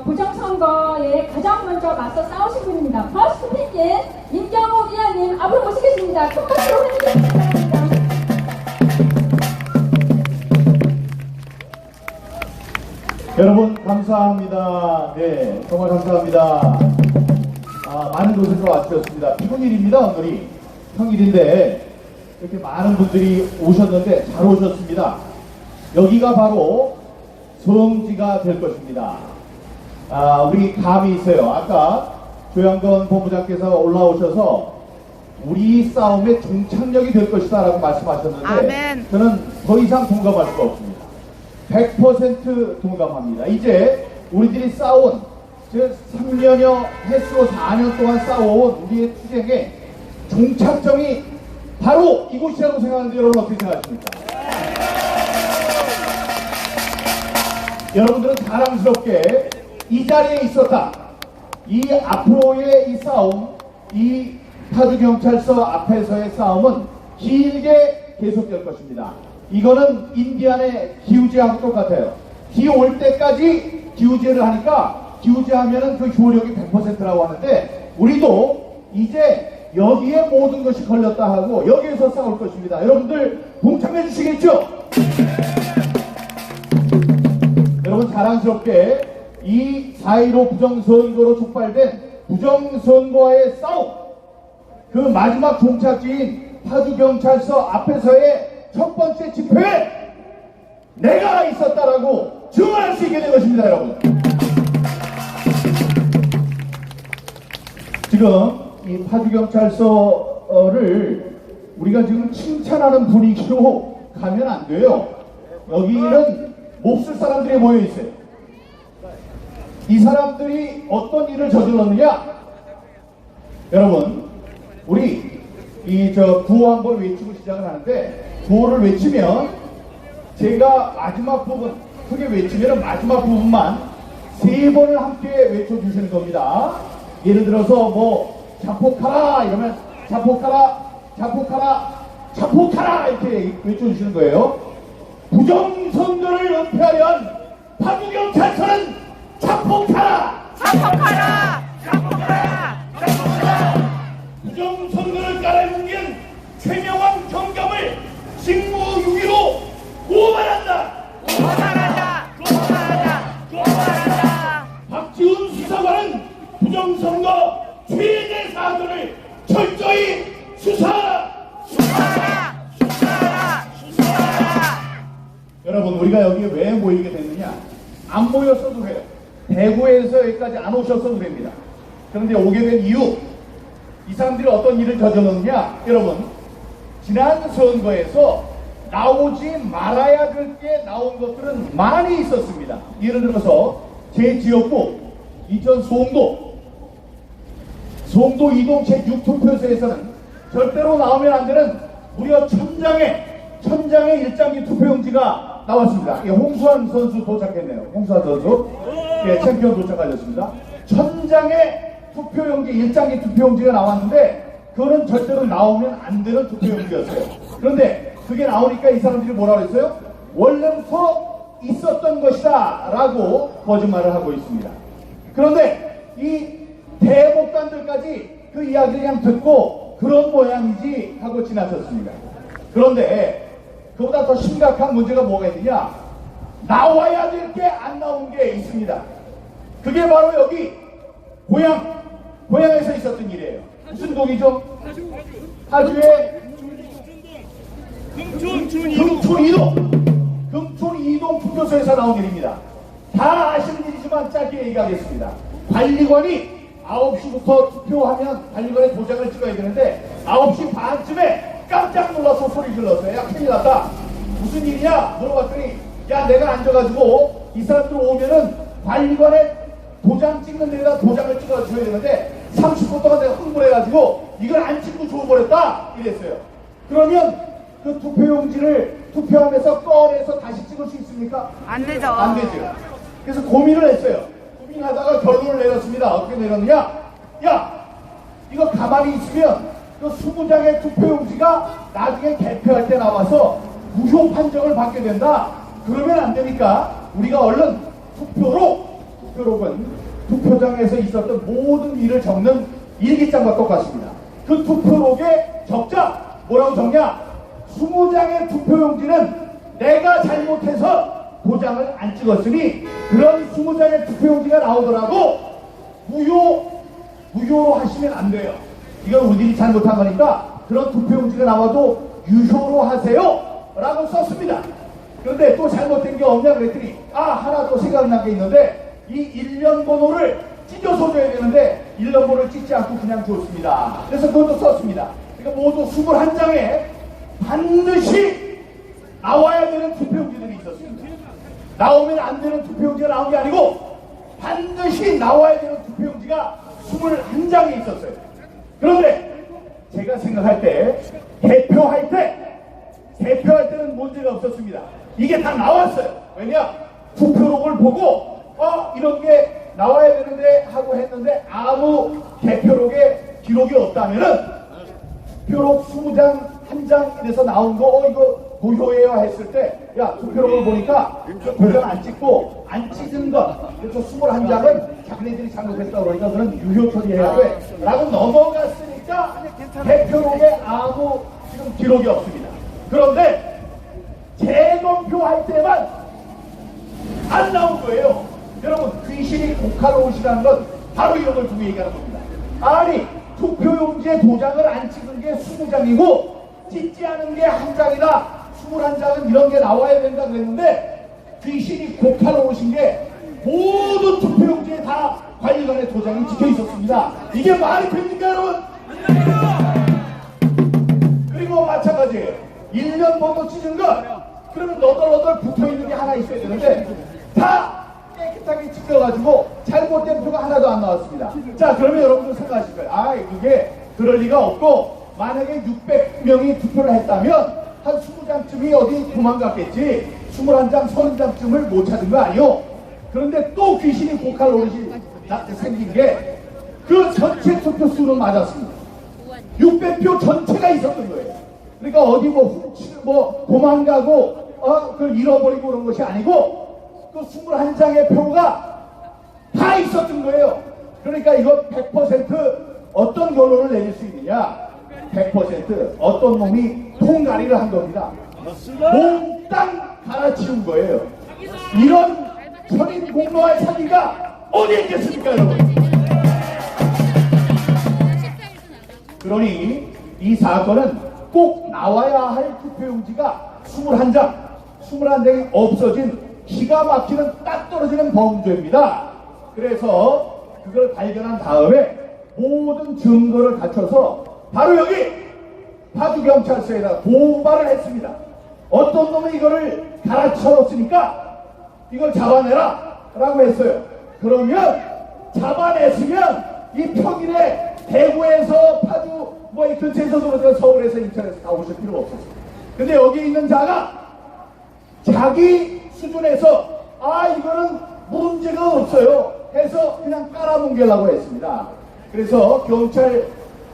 부정선거에 가장 먼저 맞서 싸우신 분입니다. 퍼스트 핑계 임경욱 위원님 앞으로 모시겠습니다. 큰 박수로 환영해 주시기 바랍니다. 여러분 감사합니다. 네, 정말 감사합니다. 많은 곳에서 와주셨습니다. 피곤일입니다. 오늘이 평일인데 이렇게 많은 분들이 오셨는데 잘 오셨습니다. 여기가 바로 성지가 될 것입니다. 우리 감이 있어요. 아까 조양건 본부장께서 올라오셔서 우리 싸움의 종착역이 될 것이다 라고 말씀하셨는데 아멘. 저는 더 이상 동감할 수가 없습니다. 100% 동감합니다. 이제 우리들이 싸운 3년여 횟수로 4년 동안 싸워온 우리의 투쟁의 종착점이 바로 이곳이라고 생각하는데 여러분 어떻게 생각하십니까? 여러분들은 자랑스럽게 이 자리에 있었다. 이 앞으로의 이 싸움, 이 파주경찰서 앞에서의 싸움은 길게 계속될 것입니다. 이거는 인디안의 기우제하고 똑같아요. 기 올 때까지 기우제를 하니까 기우제하면은 그 효력이 100%라고 하는데 우리도 이제 여기에 모든 것이 걸렸다 하고 여기에서 싸울 것입니다. 여러분들 동참해 주시겠죠? 여러분 자랑스럽게 이 4.15 부정선거로 촉발된 부정선거와의 싸움, 그 마지막 종착지인 파주경찰서 앞에서의 첫 번째 집회에 내가 있었다라고 증언할 수 있게 된 것입니다. 여러분 지금 이 파주경찰서를 우리가 지금 칭찬하는 분위기로 가면 안 돼요. 여기는 몹쓸 사람들이 모여 있어요. 이 사람들이 어떤 일을 저질렀느냐? 여러분 우리 구호 한번 외치고 시작을 하는데 구호를 외치면 제가 마지막 부분 크게 외치면 마지막 부분만 3번을 함께 외쳐주시는 겁니다. 예를 들어서 뭐 자폭하라 이러면 자폭하라 자폭하라 자폭하라 이렇게 외쳐주시는 거예요. 부정선거를 은폐하려는 파주경찰서는 자폭하라 자폭하라! 자폭하라! 자폭하라! 부정선거를 깔아뭉갠 최명환 경감을 직무유기로 고발한다. 고발한다! 고발한다! 고발한다! 박지훈 수사관은 부정선거 최대 사건을 철저히 수사하라. 수사하라! 수사하라! 수사하라! 여러분 우리가 여기에 왜 모이게 됐느냐? 안 모였어도 돼요. 대구에서 여기까지 안 오셨어도 됩니다. 그런데 오게 된 이유, 이 사람들이 어떤 일을 저질렀느냐? 여러분 지난 선거에서 나오지 말아야 될 게 나온 것들은 많이 있었습니다. 예를 들어서 제 지역구 이천 송도 이동 제6투표소에서는 절대로 나오면 안 되는 무려 1000장의 일장기 투표용지가 나왔습니다. 홍수환 선수 도착했네요. 홍수환 선수 챔피언 도착하셨습니다. 1000장의 투표용지, 일장기 투표용지가 나왔는데 그거는 절대로 나오면 안 되는 투표용지였어요. 그런데 그게 나오니까 이 사람들이 뭐라고 했어요? 원래부터 있었던 것이다 라고 거짓말을 하고 있습니다. 그런데 이 대목단들까지 그 이야기를 그냥 듣고 그런 모양이지 하고 지나쳤습니다. 그런데 그보다 더 심각한 문제가 뭐가 있느냐? 나와야 될 게 안 나온 게 있습니다. 그게 바로 여기 고향에서 있었던 일이에요. 무슨 동이죠? 파주의 금촌 이동 투표소에서 나온 일입니다. 다 아시는 일이지만 짧게 얘기하겠습니다. 관리관이 9시부터 투표하면 관리관의 도장을 찍어야 되는데 9시 반쯤에 깜짝 놀라서 소리 질렀어요. 야 큰일 났다. 무슨 일이냐 물어봤더니 야 내가 앉아가지고 이 사람들 오면은 관리관의 도장 찍는 데에다 도장을 찍어줘야 되는데 30분 동안 내가 흥분을 해가지고 이걸 안 찍고 줘버렸다 이랬어요. 그러면 그 투표용지를 투표하면서 꺼내서 다시 찍을 수 있습니까? 안 되죠. 안 되죠. 그래서 고민을 했어요. 고민하다가 결론을 내렸습니다. 어떻게 내렸느냐? 야 이거 가만히 있으면 그 20장의 투표용지가 나중에 개표할 때 나와서 무효 판정을 받게 된다. 그러면 안 되니까 우리가 얼른 투표로 투표록은 투표장에서 있었던 모든 일을 적는 일기장과 똑같습니다. 그 투표록에 적자 뭐라고 적냐? 20장의 투표용지는 내가 잘못해서 도장을 안 찍었으니 그런 20장의 투표용지가 나오더라도 무효로 하시면 안 돼요. 이건 우리들이 잘못한 거니까 그런 투표용지가 나와도 유효로 하세요 라고 썼습니다. 그런데 또 잘못된 게 없냐 그랬더니 하나 더 생각난 게 있는데 이 일련 번호를 찢어서 줘야 되는데 일련 번호를 찢지 않고 그냥 줬습니다. 그래서 그것도 썼습니다. 그러니까 모두 21장에 반드시 나와야 되는 투표용지들이 있었습니다. 나오면 안 되는 투표용지가 나온 게 아니고 반드시 나와야 되는 투표용지가 21장에 있었어요. 그런데 제가 생각할 때 대표할 때는 문제가 없었습니다. 이게 다 나왔어요. 왜냐? 투표록을 보고 이런 게 나와야 되는데 하고 했는데 아무 대표록에 기록이 없다면은 표록 20장 한 장 이래서 나온 거 이거 무효예요 했을 때 야 투표록을 보니까 도장 안 찍고 안 찢은 것 그래서 21장은 자기네들이 잘못했다 그러니까 그런 유효 처리해야 돼 라고 넘어갔으니까 대표록에 아무 지금 기록이 없습니다. 그런데 재검표할 때만 안 나온 거예요. 여러분 귀신이 고칼로우시라는 건 바로 이런 걸 두고 얘기하는 겁니다. 아니 투표용지에 도장을 안 찍은 게 20장이고 찍지 않은 게 한 장이나 21장은 이런 게 나와야 된다 그랬는데 귀신이 고칼로우신 게 모든 투표용지에 다 관리관의 도장이 찍혀 있었습니다. 이게 말이 됩니까 여러분? 그리고 마찬가지예요. 1년 번호 찢은 것 그러면 너덜너덜 붙어있는 게 하나 있어야 되는데 다 깨끗하게 찍혀가지고 잘못된 표가 하나도 안 나왔습니다. 자 그러면 여러분들 생각하실 거예요. 그게 그럴 리가 없고 만약에 600명이 투표를 했다면 한 20장쯤이 어디 도망갔겠지 21장 30장쯤을 못 찾은 거 아니요? 그런데 또 귀신이 고칼 노릇이 생긴 게 그 전체 투표 수는 맞았습니다. 600표 전체가 있었던 거예요. 그러니까 어디 도망가고 그걸 잃어버리고 그런 것이 아니고 그 21장의 표가 다 있었던 거예요. 그러니까 이거 100% 어떤 결론을 내릴 수 있느냐? 100% 어떤 놈이 통가리를 한 겁니다. 몽땅 갈아치운 거예요. 이런 천인 공로할 사기가 어디에 있겠습니까 여러분? 그러니 이 사건은 꼭 나와야 할 투표용지가 21장이 없어진 기가 막히는 딱 떨어지는 범죄입니다. 그래서 그걸 발견한 다음에 모든 증거를 갖춰서 바로 여기 파주경찰서에다 고발을 했습니다. 어떤 놈이 이거를 갈아쳐놓으니까 이걸 잡아내라 라고 했어요. 그러면 잡아냈으면 이 평일에 대구에서 파주 이 근처에서도 그렇고 서울에서 인천에서 다 오실 필요가 없었어요. 근데 여기 있는 자가 자기 수준에서 이거는 문제가 없어요 해서 그냥 깔아뭉개려고 했습니다. 그래서 경찰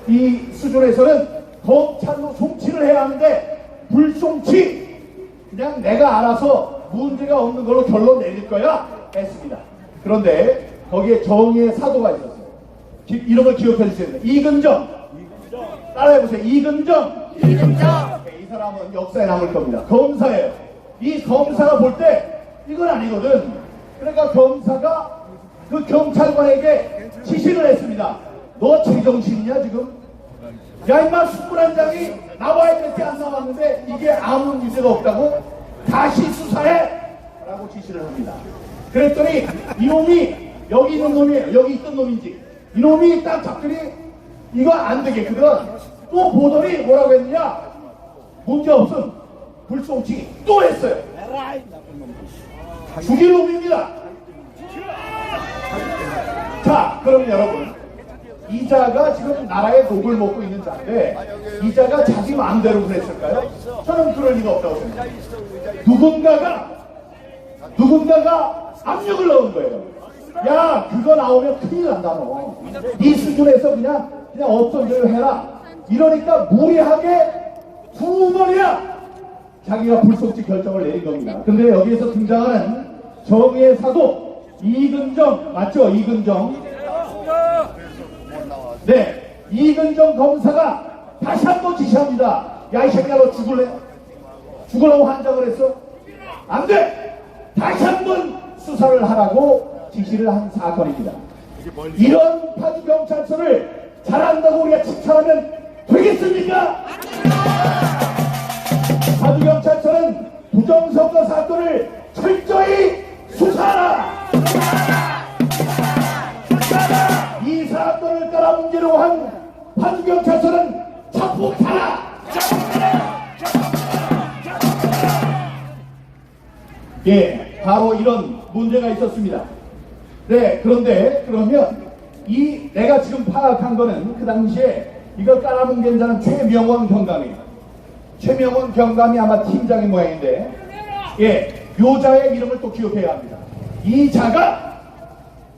이 수준에서는 검찰로 송치를 해야 하는데 불송치 그냥 내가 알아서 문제가 없는 걸로 결론 내릴 거야 했습니다. 그런데 거기에 정의의 사도가 있었어요. 이런 걸 기억해 주셔야 됩니다. 이근정 따라해보세요. 이근정 이 사람은 역사에 남을 겁니다. 검사예요. 이 검사가 볼 때 이건 아니거든. 그러니까 검사가 그 경찰관에게 지시를 했습니다. 너 제정신이냐 지금? 야 임마 21장이 나와야 될 때 안 나왔는데 이게 아무 문제가 없다고? 다시 수사해! 라고 지시를 합니다. 그랬더니 이놈이 여기 있는 놈이에요. 여기 있던 놈인지 이놈이 딱 잡더니 이거 안 되겠거든. 또 보더니 뭐라고 했느냐? 문제없음 불송치 또 했어요. 죽일 놈입니다. 자 그럼 여러분 이 자가 지금 나라의 녹을 먹고 있는 자인데 이 자가 자기 마음대로 그랬을까요? 저는 그럴 리가 없다고 생각합니다. 누군가가 압력을 넣은 거예요. 야 그거 나오면 큰일 난다 너. 이 수준에서 그냥 없던 대로 해라. 이러니까 무리하게 2번이나 자기가 불송치 결정을 내린 겁니다. 근데 여기에서 등장하는 정의의 사도 이근정 맞죠? 이근정. 네, 이근정 검사가 다시 한번 지시합니다. 야, 이 새끼야, 너 죽을래? 죽으라고 환장을 했어? 안 돼! 다시 한번 수사를 하라고 지시를 한 사건입니다. 이런 파주경찰서를 잘한다고 우리가 칭찬하면 되겠습니까? 파주경찰서는 부정선거 사건을 철저히 수사하라! 이 사건을 깔아뭉개려고 한 파주경찰서는 자폭하라! 예, 바로 이런 문제가 있었습니다. 네, 그런데 그러면 이 내가 지금 파악한 거는 그 당시에 이걸 깔아뭉갠 자는 최명원 경감이에요. 최명원 경감이 아마 팀장의 모양인데, 예, 요자의 이름을 또 기억해야 합니다. 이 자가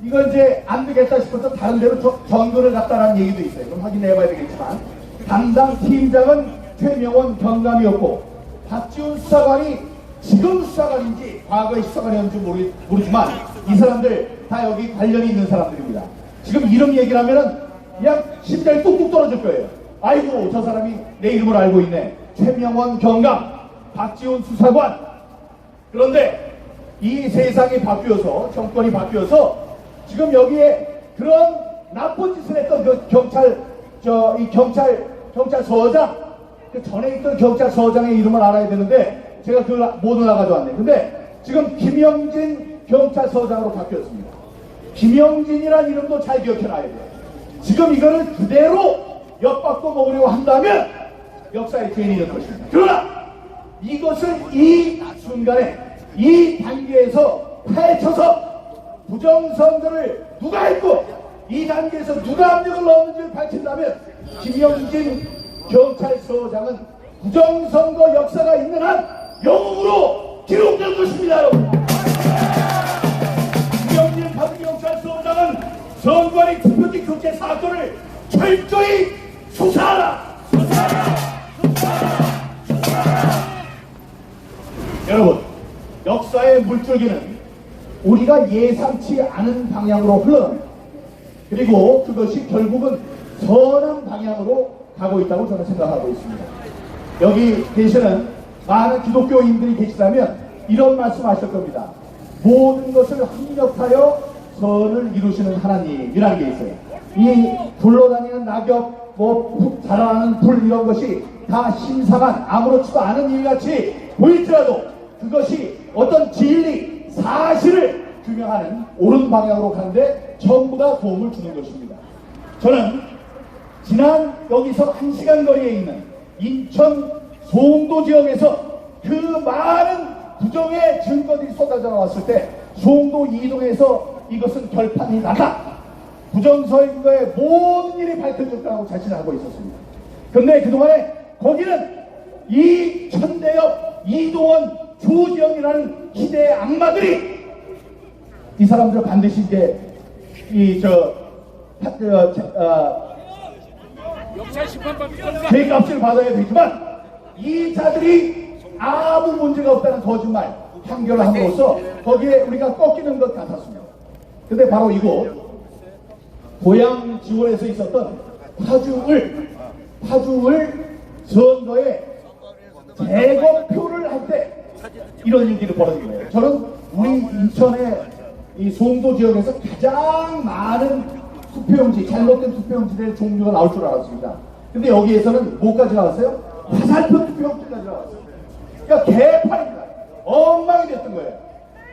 이거 이제 안 되겠다 싶어서 다른 데로 전근을 갔다라는 얘기도 있어요. 그럼 확인해 봐야 되겠지만, 담당 팀장은 최명원 경감이었고, 박지훈 수사관이 지금 수사관인지 과거의 수사관이었는지 모르지만 이 사람들 다 여기 관련이 있는 사람들입니다. 지금 이름 얘기를 하면은 그냥 심장이 뚝뚝 떨어질 거예요. 아이고, 저 사람이 내 이름을 알고 있네. 최명원 경감, 박지훈 수사관. 그런데 이 세상이 바뀌어서, 정권이 바뀌어서 지금 여기에 그런 나쁜 짓을 했던 그 경찰서장, 그 전에 있던 경찰서장의 이름을 알아야 되는데 제가 그걸 못 가져왔네. 근데 지금 김영진 경찰서장으로 바뀌었습니다. 김영진이라는 이름도 잘 기억해놔야 돼요. 지금 이거를 그대로 엿받고 먹으려고 한다면 역사의 죄인이 될 것입니다. 그러나 이것을 이 순간에, 이 단계에서 파헤쳐서 부정선거를 누가 했고 이 단계에서 누가 압력을 넣었는지를 밝힌다면 김영진 경찰서장은 부정선거 역사가 있는 한 영웅으로 기록될 것입니다, 여러분. 김영진 파주경찰서장은 선관위 투표지 교체 사건을 철저히 수사하라! 여러분, 역사의 물줄기는 우리가 예상치 않은 방향으로 흘러갑니다. 그리고 그것이 결국은 선한 방향으로 가고 있다고 저는 생각하고 있습니다. 여기 계시는 많은 기독교인들이 계시다면 이런 말씀 하실 겁니다. 모든 것을 합력하여 선을 이루시는 하나님이라는 게 있어요. 이 굴러다니는 낙엽, 자라나는 불, 이런 것이 다 신성한 아무렇지도 않은 일같이 보일지라도 그것이 어떤 진리, 사실을 규명하는 옳은 방향으로 가는데 전부 다 도움을 주는 것입니다. 저는 지난 여기서 1시간 거리에 있는 인천 송도 지역에서 그 많은 부정의 증거들이 쏟아져 나왔을 때 송도 이동에서 이것은 결판이 나다, 부정선거의 모든 일이 밝혀졌다고 자신하고 있었습니다. 그런데 그동안에 거기는 이 천대엽, 이동원, 조지영이라는 시대의 악마들이 이 사람들 반드시 이제 죄값을 받아야 되지만 이 자들이 아무 문제가 없다는 거짓말 판결을 함으로써 거기에 우리가 꺾이는 것 같았습니다. 근데 바로 이곳 고향 지원에서 있었던 파주을 선거에 재검표를 할 때 이런 일들이 벌어진 거예요. 저는 우리 인천의 이 송도 지역에서 가장 많은 투표용지, 잘못된 투표용지들의 종류가 나올 줄 알았습니다. 근데 여기에서는 뭐까지 나왔어요? 화살표 투표용지까지 나왔어요. 그러니까 개판입니다. 엉망이 됐던 거예요.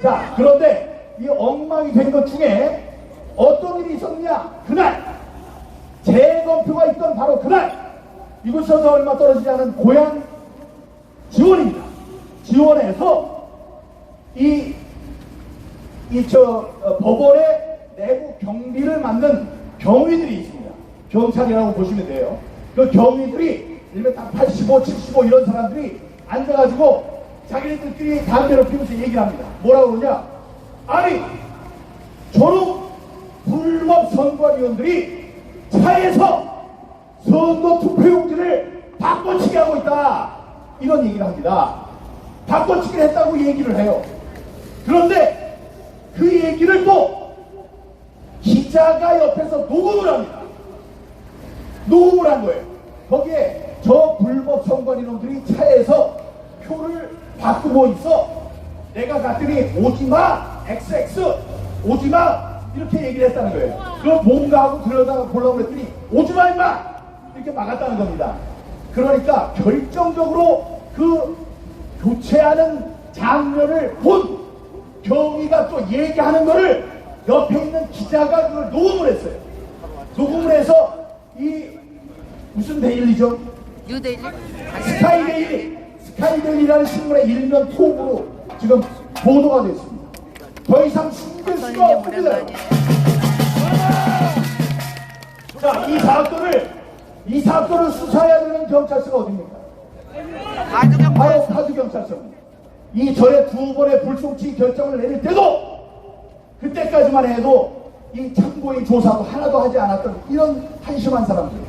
자, 그런데 이 엉망이 된 것 중에 어떤 일이 있었느냐? 그날 재검표가 있던 바로 그날 이곳에서 얼마 떨어지지 않은 고향 지원입니다. 지원에서 법원의 내부 경비를 맡는 경위들이 있습니다. 경찰이라고 보시면 돼요. 그 경위들이 일면 딱 85, 75 이런 사람들이 앉아가지고 자기네들끼리 담배를 피우면서 얘기를 합니다. 뭐라고 그러냐? 아니, 저런 불법 선거위원들이 차에서 선거 투표용지를 바꿔치기 하고 있다, 이런 얘기를 합니다. 바꿔치기를 했다고 얘기를 해요. 그런데 그 얘기를 또 기자가 옆에서 녹음을 합니다. 녹음을 한 거예요. 거기에 저 불법 선관위놈들이 차에서 표를 바꾸고 있어. 내가 갔더니 오지마 XX 오지마 이렇게 얘기를 했다는 거예요. 그럼 뭔가 하고 들여다가 보려고 했더니 오지마 임마 이렇게 막았다는 겁니다. 그러니까 결정적으로 그 교체하는 장면을 본 경위가 또 얘기하는 거를 옆에 있는 기자가 그걸 녹음을 했어요. 녹음을 해서 이 무슨 데일리죠? 뉴데일리? 스카이데일리라는 신문의 일면 톱으로 지금 보도가 됐습니다. 더 이상 숨길 수가 없습니다. 자, 이 사건을 수사해야 되는 경찰서가 어디입니까? 바로 파주경찰서입니다. 이 전에 두 번의 불송치 결정을 내릴 때도 그때까지만 해도 이 참고인 조사도 하나도 하지 않았던 이런 한심한 사람들.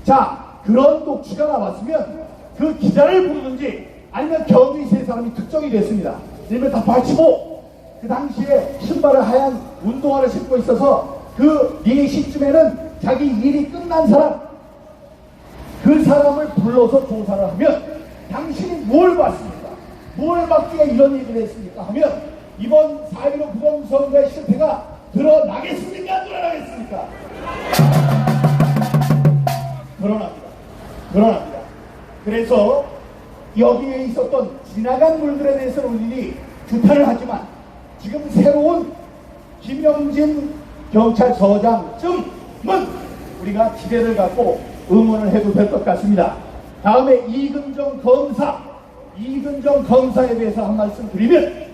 자, 그런 녹취가 나왔으면 그 기자를 부르든지 아니면 경위 세 사람이 특정이 됐습니다. 예를 다 밝히고 그 당시에 신발을 하얀 운동화를 신고 있어서 그 4시쯤에는 자기 일이 끝난 사람, 그 사람을 불러서 조사를 하면 당신이 뭘 봤습니까? 뭘 받기에 이런 얘기를 했습니까? 하면 이번 4.15 부정선거의 실패가 드러나겠습니까? 안 드러나겠습니까? 드러납니다. 그래서 여기에 있었던 지나간 물들에 대해서는 우리들이 규탄을 하지만 지금 새로운 김영진 경찰서장쯤은 우리가 기대를 갖고 응원을 해도 될 것 같습니다. 다음에 이근정 검사에 대해서 한 말씀 드리면,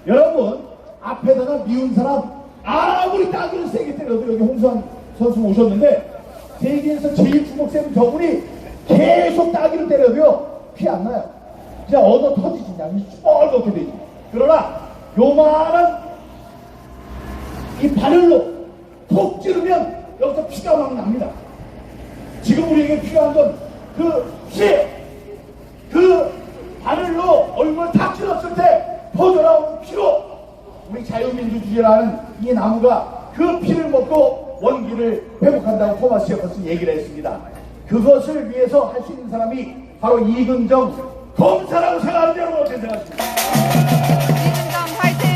여러분 앞에다가 미운 사람 아무리 따귀를 세게 때려도, 여기 홍수환 선수 오셨는데 세계에서 제일 주목세는 저분이 계속 따귀를 때려도요 피 안 나요. 그냥 얻어 터지지, 그냥 뻘겋게 되지. 그러나 요만한 이 바늘로 톡 찌르면 여기서 피가 막 납니다. 지금 우리에게 필요한 건 그 바늘로 얼굴을 탁 찔렀을 때 퍼져나오는 피로 우리 자유민주주의라는 이 나무가 그 피를 먹고 원기를 회복한다고 토마스 제퍼슨이 얘기를 했습니다. 그것을 위해서 할 수 있는 사람이 바로 이근정 검사라고 생각하는데 여러분 어떻게 생각하십니까? 이근정 화이팅!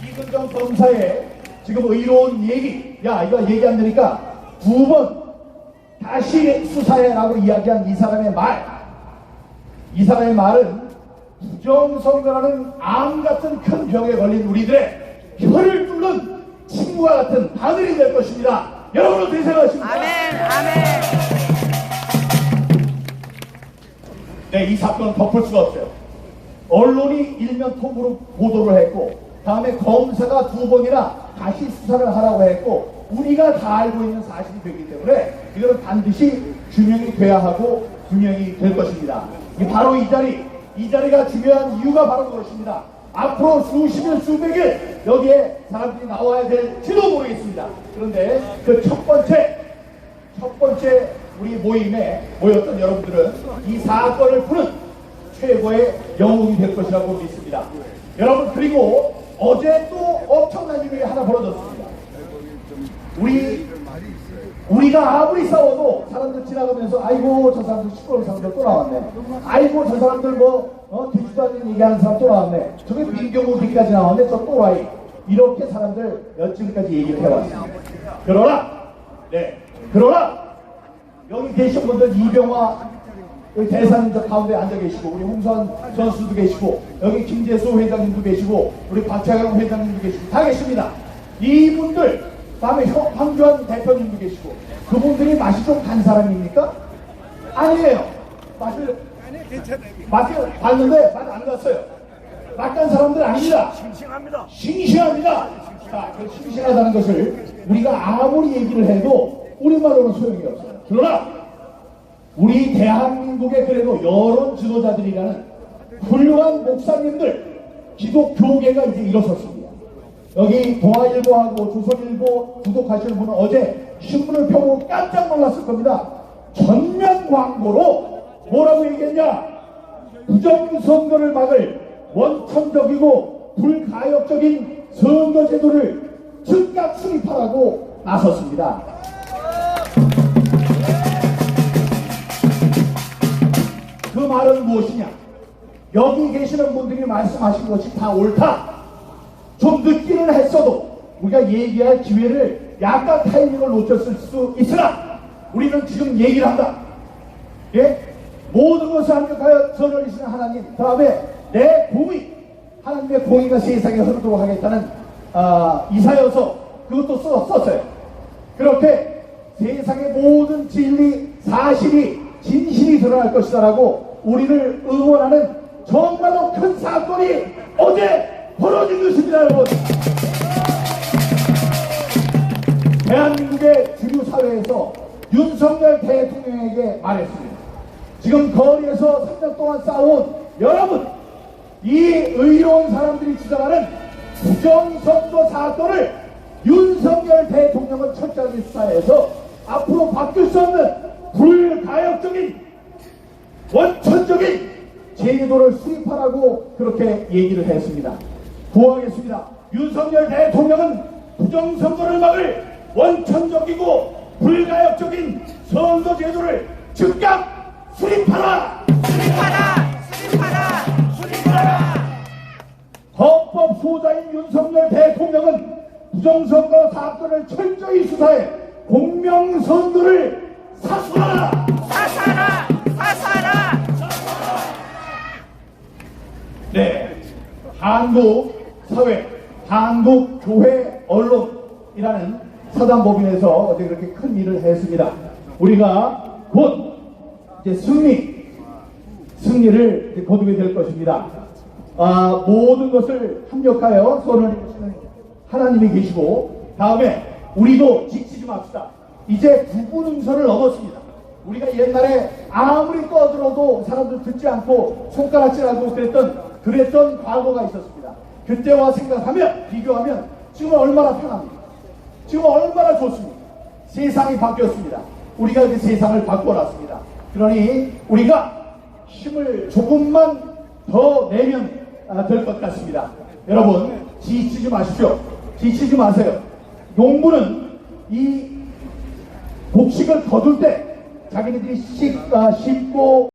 이근정 검사의 지금 의로운 얘기, 야 이거 얘기 안 되니까 2번 다시 수사해라고 이야기한 이 사람의 말은 부정선거라는 암 같은 큰 병에 걸린 우리들의 혀를 뚫는 친구와 같은 바늘이 될 것입니다. 여러분 어떻게 생각하십니까? 아멘. 네, 이 사건은 덮을 수가 없어요. 언론이 일면 톱으로 보도를 했고, 다음에 검사가 2번이나 다시 수사를 하라고 했고, 우리가 다 알고 있는 사실이 되기 때문에 이거는 반드시 규명이 돼야 하고 규명이 될 것입니다. 바로 이 자리가 중요한 이유가 바로 그것입니다. 앞으로 수십일 수백일 여기에 사람들이 나와야 될지도 모르겠습니다. 그런데 그 첫 번째 우리 모임에 모였던 여러분들은 이 사건을 푸는 최고의 영웅이 될 것이라고 믿습니다. 여러분, 그리고 어제 또 엄청난 일이 하나 벌어졌습니다. 우리가 아무리 싸워도 사람들 지나가면서 아이고 저 사람들 시끄러운 사람들 또 나왔네, 아이고 저 사람들 되지도 않는 얘기하는 사람 또 나왔네, 저기 민경우 얘기까지 나왔네, 저 또라이, 이렇게 사람들 며칠까지 얘기를 해왔습니다. 그러나 여기 계신 분들, 이병화 여기 대사님 저 가운데 앉아 계시고, 우리 홍수환 선수도 계시고, 여기 김재수 회장님도 계시고, 우리 박찬영 회장님도 계시고, 다 계십니다. 이분들, 다음에 황교안 대표님도 계시고, 그분들이 맛이 좀 간 사람입니까? 아니에요. 맛을 봤는데 맛 안 갔어요. 맛 간 사람들 아닙니다. 싱싱합니다. 자, 그 싱싱하다는 것을 우리가 아무리 얘기를 해도 우리말로는 소용이 없어요. 그러나 우리 대한민국에 그래도 여론 지도자들이라는 훌륭한 목사님들, 기독교계가 이제 일어섰습니다. 여기 동아일보하고 조선일보 구독하시는 분은 어제 신문을 펴고 깜짝 놀랐을 겁니다. 전면 광고로 뭐라고 얘기했냐? 부정선거를 막을 원천적이고 불가역적인 선거제도를 즉각 수립하라고 나섰습니다. 그 말은 무엇이냐? 여기 계시는 분들이 말씀하신 것이 다 옳다. 좀 늦기는 했어도 우리가 얘기할 기회를 약간 타이밍을 놓쳤을 수 있으나 우리는 지금 얘기를 한다. 예? 모든 것을 합력하여 선을 이루시는 하나님, 그 다음에 내 공의, 하나님의 공의가 세상에 흐르도록 하겠다는 이사여서 그것도 썼어요. 그렇게 세상의 모든 진리, 사실이, 진실이 드러날 것이다라고 우리를 응원하는 정말로 큰 사건이 어제 벌어진 것입니다, 여러분. 대한민국의 주류 사회에서 윤석열 대통령에게 말했습니다. 지금 거리에서 3년 동안 싸워온 여러분, 이 의로운 사람들이 주장하는 부정선거 사건을 윤석열 대통령은 철저하게 수사해서 앞으로 바뀔 수 없는 불가역적인 원천적인 제도를 수립하라고 그렇게 얘기를 했습니다. 구하겠습니다. 윤석열 대통령은 부정선거를 막을 원천적이고 불가역적인 선거제도를 즉각 수립하라! 수립하라! 수립하라! 수립하라! 헌법 소자인 윤석열 대통령은 부정선거 사건을 철저히 수사해 공명선거를 사수하라! 사사라! 사사라! 네, 한국 사회, 한국 교회 언론이라는 사단법인에서 어제 그렇게 큰 일을 했습니다. 우리가 곧 이제 승리를 이제 거두게 될 것입니다. 모든 것을 합력하여 선을 이루시는 하나님이 계시고, 다음에 우리도 지치지 맙시다. 이제 구분음선을 넘었습니다. 우리가 옛날에 아무리 떠들어도 사람들 듣지 않고 손가락질하고 그랬던 과거가 있었습니다. 그때와 생각하면, 비교하면 지금 얼마나 편합니까? 지금 얼마나 좋습니까? 세상이 바뀌었습니다. 우리가 그 세상을 바꿔놨습니다. 그러니 우리가 힘을 조금만 더 내면 될 것 같습니다. 여러분, 지치지 마십시오. 지치지 마세요. 농부는 이 곡식을 거둘 때 자기네들이 씹고